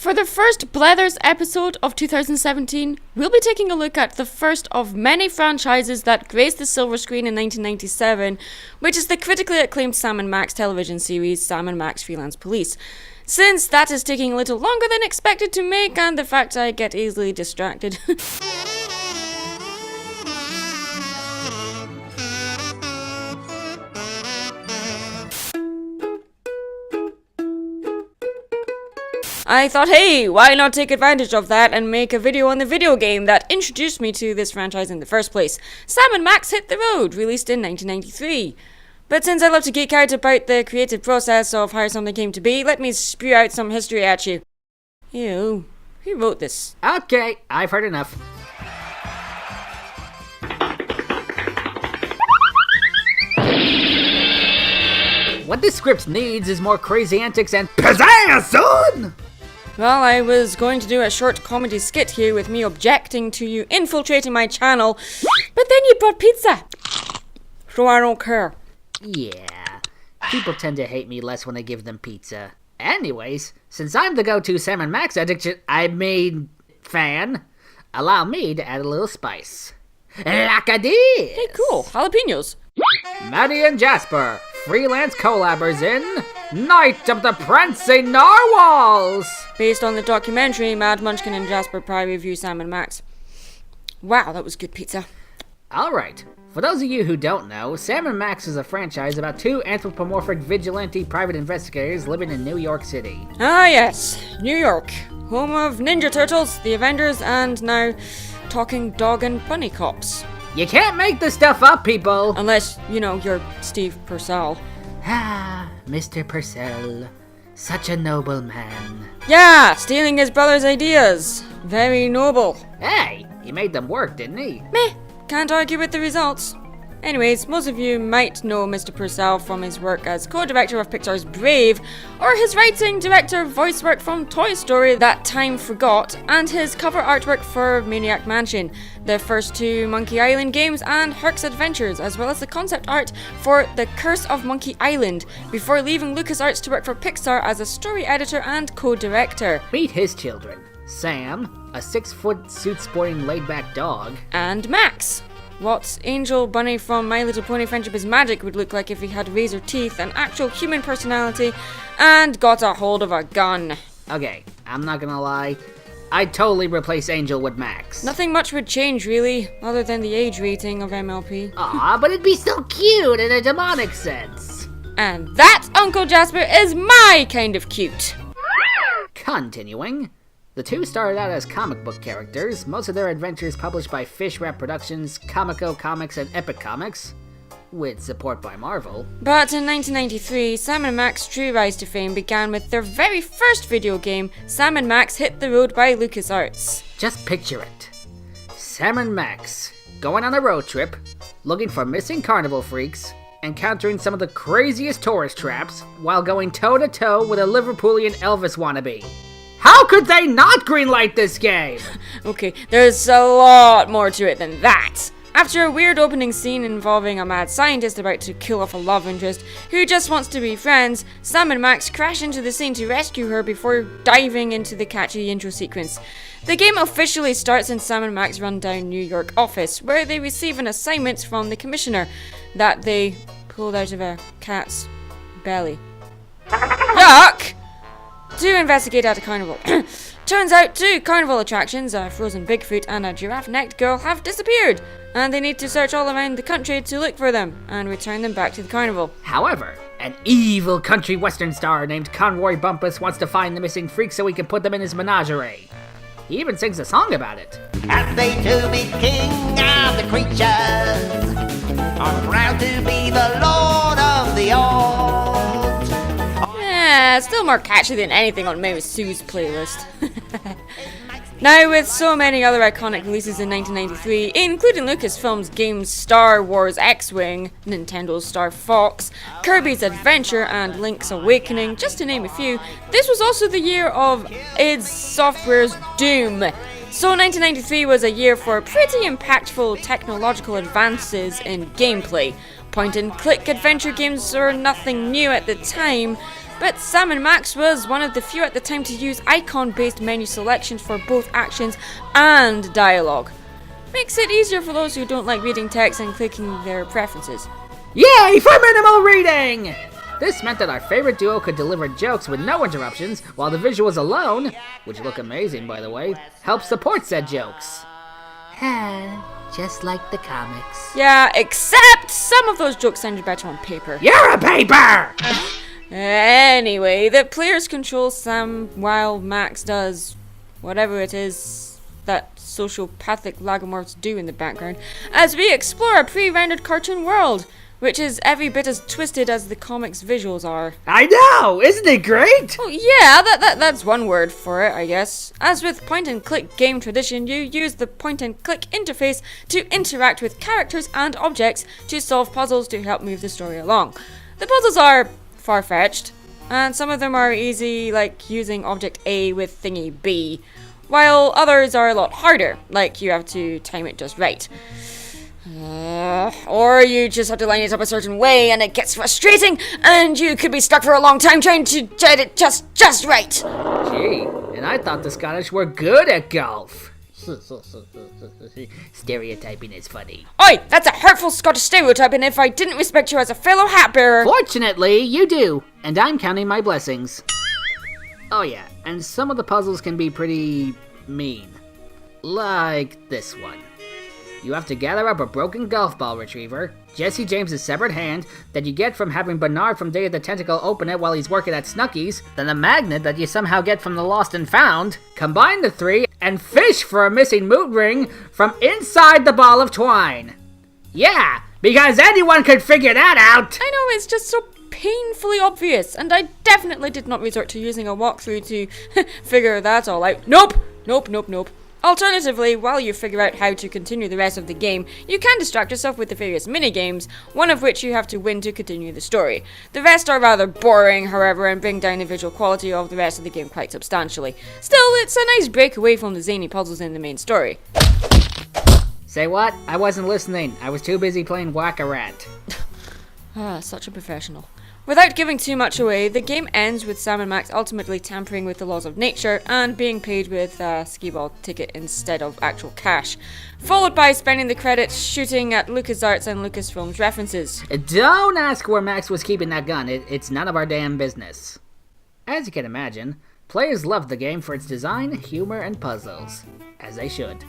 For the first Blethers episode of 2017, we'll be taking a look at the first of many franchises that graced the silver screen in 1997, which is the critically acclaimed Sam & Max television series, Sam & Max Freelance Police. Since that is taking a little longer than expected to make, and the fact I get easily distracted. I thought, hey, why not take advantage of that and make a video on the video game that introduced me to this franchise in the first place. Sam & Max Hit the Road, released in 1993. But since I love to geek out about the creative process of how something came to be, let me spew out some history at you. Ew, who wrote this? Okay, I've heard enough. What this script needs is more crazy antics and pizzazz, son! Well, I was going to do a short comedy skit here with me objecting to you infiltrating my channel, but then you brought pizza. So I don't care. Yeah, people tend to hate me less when I give them pizza. Anyways, since I'm the go-to Sam & Max fan, allow me to add a little spice. Like I did! Hey, cool. Jalapenos. Maddy and Jasper, freelance collabers in Night of the Prancing Narwhals! Based on the documentary Mad Munchkin and Jasper Pie review Sam & Max. Wow, that was good pizza. Alright, for those of you who don't know, Sam & Max is a franchise about two anthropomorphic vigilante private investigators living in New York City. Ah yes, New York, home of Ninja Turtles, the Avengers, and now talking dog and bunny cops. You can't make this stuff up, people! Unless, you know, you're Steve Purcell. Ah, Mr. Purcell, such a noble man. Yeah, stealing his brother's ideas. Very noble. Hey, he made them work, didn't he? Meh, can't argue with the results. Anyways, most of you might know Mr. Purcell from his work as co-director of Pixar's Brave, or his writing, director, voice work from Toy Story That Time Forgot, and his cover artwork for Maniac Mansion, the first two Monkey Island games, and Herc's Adventures, as well as the concept art for The Curse of Monkey Island, before leaving LucasArts to work for Pixar as a story editor and co-director. Meet his children. Sam, a 6-foot suit-sporting laid-back dog. And Max. What Angel Bunny from My Little Pony Friendship is Magic would look like if he had razor teeth, an actual human personality, and got a hold of a gun. Okay, I'm not gonna lie, I'd totally replace Angel with Max. Nothing much would change really, other than the age rating of MLP. Aw, but it'd be so cute in a demonic sense. And that, Uncle Jasper, is my kind of cute. Continuing. The two started out as comic book characters, most of their adventures published by Fish Wrap Productions, Comico Comics, and Epic Comics, with support by Marvel. But in 1993, Sam & Max's true rise to fame began with their very first video game, Sam & Max Hit the Road by LucasArts. Just picture it. Sam & Max, going on a road trip, looking for missing carnival freaks, encountering some of the craziest tourist traps, while going toe-to-toe with a Liverpoolian Elvis wannabe. How could they not greenlight this game? Okay, there's a lot more to it than that. After a weird opening scene involving a mad scientist about to kill off a love interest who just wants to be friends, Sam & Max crash into the scene to rescue her before diving into the catchy intro sequence. The game officially starts in Sam & Max's rundown New York office, where they receive an assignment from the commissioner that they pulled out of a cat's belly. Yuck! To investigate at a carnival. Turns out two carnival attractions, a frozen Bigfoot and a giraffe-necked girl, have disappeared, and they need to search all around the country to look for them and return them back to the carnival. However, an evil country western star named Conroy Bumpus wants to find the missing freaks so he can put them in his menagerie. He even sings a song about it. Happy to be king of the creatures. I'm proud to be the lord of the old. Yeah, still more catchy than anything on Mary Sue's playlist. Now, with so many other iconic releases in 1993, including Lucasfilm's games Star Wars X-Wing, Nintendo's Star Fox, Kirby's Adventure, and Link's Awakening, just to name a few, this was also the year of id Software's Doom. So 1993 was a year for pretty impactful technological advances in gameplay. Point-and-click adventure games were nothing new at the time, but Sam and Max was one of the few at the time to use icon-based menu selections for both actions and dialogue. Makes it easier for those who don't like reading text and clicking their preferences. Yay for minimal reading! This meant that our favorite duo could deliver jokes with no interruptions, while the visuals alone, which look amazing by the way, help support said jokes. Just like the comics. Yeah, except some of those jokes sounded better on paper. You're a paper! Anyway, the players control Sam while Max does whatever it is that sociopathic lagomorphs do in the background as we explore a pre-rendered cartoon world, which is every bit as twisted as the comics' visuals are. I know! Isn't it great? Oh yeah, that's one word for it, I guess. As with point-and-click game tradition, you use the point-and-click interface to interact with characters and objects to solve puzzles to help move the story along. The puzzles are far-fetched, and some of them are easy, like using object A with thingy B, while others are a lot harder, like you have to time it just right. Or you just have to line it up a certain way and it gets frustrating and you could be stuck for a long time trying to get it just right. Gee, and I thought the Scottish were good at golf. Stereotyping is funny. Oi, that's a hurtful Scottish stereotype, and if I didn't respect you as a fellow hat bearer... Fortunately, you do, and I'm counting my blessings. Oh yeah, and some of the puzzles can be pretty mean. Like this one. You have to gather up a broken golf ball retriever, Jesse James's severed hand that you get from having Bernard from Day of the Tentacle open it while he's working at Snooki's, then a magnet that you somehow get from the Lost and Found, combine the three, and fish for a missing moot ring from inside the ball of twine. Yeah, because anyone could figure that out! I know, it's just so painfully obvious, and I definitely did not resort to using a walkthrough to figure that all out. Nope. Alternatively, while you figure out how to continue the rest of the game, you can distract yourself with the various mini-games, one of which you have to win to continue the story. The rest are rather boring, however, and bring down the visual quality of the rest of the game quite substantially. Still, it's a nice break away from the zany puzzles in the main story. Say what? I wasn't listening. I was too busy playing Whack-A-Rat. Such a professional. Without giving too much away, the game ends with Sam and Max ultimately tampering with the laws of nature and being paid with a skee-ball ticket instead of actual cash, followed by spending the credits shooting at LucasArts and Lucasfilm's references. Don't ask where Max was keeping that gun, it's none of our damn business. As you can imagine, players loved the game for its design, humor, and puzzles, as they should.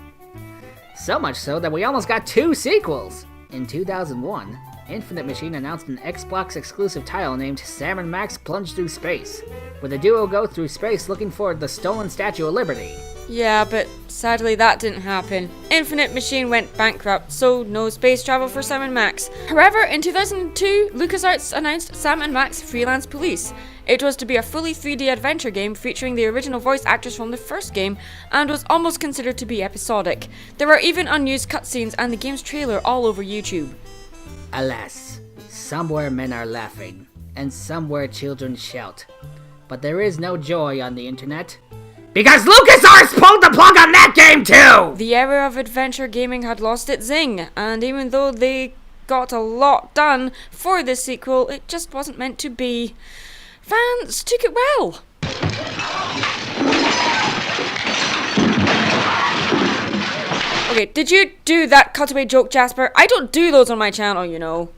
So much so that we almost got 2 sequels. In 2001, Infinite Machine announced an Xbox exclusive title named Sam and Max Plunge Through Space, where the duo go through space looking for the stolen Statue of Liberty. Yeah, but sadly that didn't happen. Infinite Machine went bankrupt, so no space travel for Sam and Max. However, in 2002, LucasArts announced Sam and Max Freelance Police. It was to be a fully 3D adventure game featuring the original voice actors from the first game, and was almost considered to be episodic. There were even unused cutscenes and the game's trailer all over YouTube. Alas, somewhere men are laughing, and somewhere children shout. But there is no joy on the internet, because LucasArts pulled the plug on that game too! The era of adventure gaming had lost its zing, and even though they got a lot done for this sequel, it just wasn't meant to be. Fans took it well. Okay, did you do that cutaway joke, Jasper? I don't do those on my channel, you know.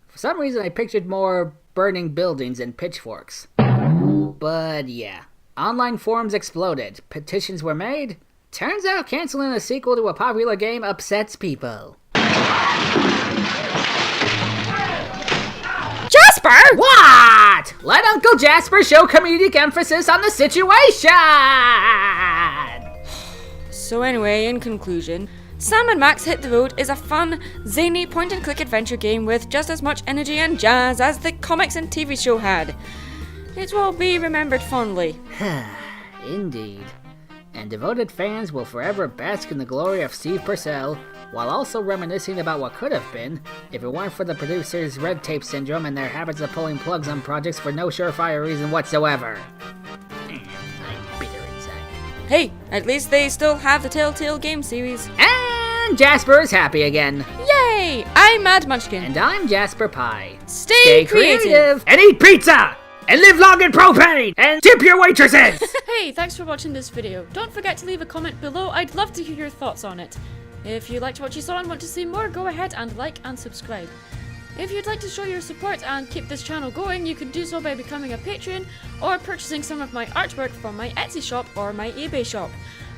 For some reason I pictured more burning buildings and pitchforks. But yeah, online forums exploded, petitions were made. Turns out canceling a sequel to a popular game upsets people. Jasper! What? Let Uncle Jasper show comedic emphasis on the situation! So anyway, in conclusion, Sam and Max Hit the Road is a fun, zany point-and-click adventure game with just as much energy and jazz as the comics and TV show had. It will be remembered fondly. Indeed. And devoted fans will forever bask in the glory of Steve Purcell, while also reminiscing about what could have been if it weren't for the producers' red tape syndrome and their habits of pulling plugs on projects for no surefire reason whatsoever. I'm bitter inside. Hey, at least they still have the Telltale game series. And Jasper is happy again. Yay! I'm Mad Munchkin. And I'm Jasper Pie. Stay creative and eat pizza! And live long in propane! And tip your waitresses! Hey, thanks for watching this video. Don't forget to leave a comment below. I'd love to hear your thoughts on it. If you liked what you saw and want to see more, go ahead and like and subscribe. If you'd like to show your support and keep this channel going, you can do so by becoming a patron or purchasing some of my artwork from my Etsy shop or my eBay shop.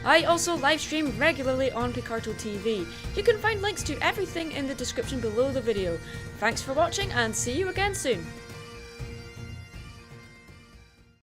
I also live stream regularly on Picarto TV. You can find links to everything in the description below the video. Thanks for watching and see you again soon.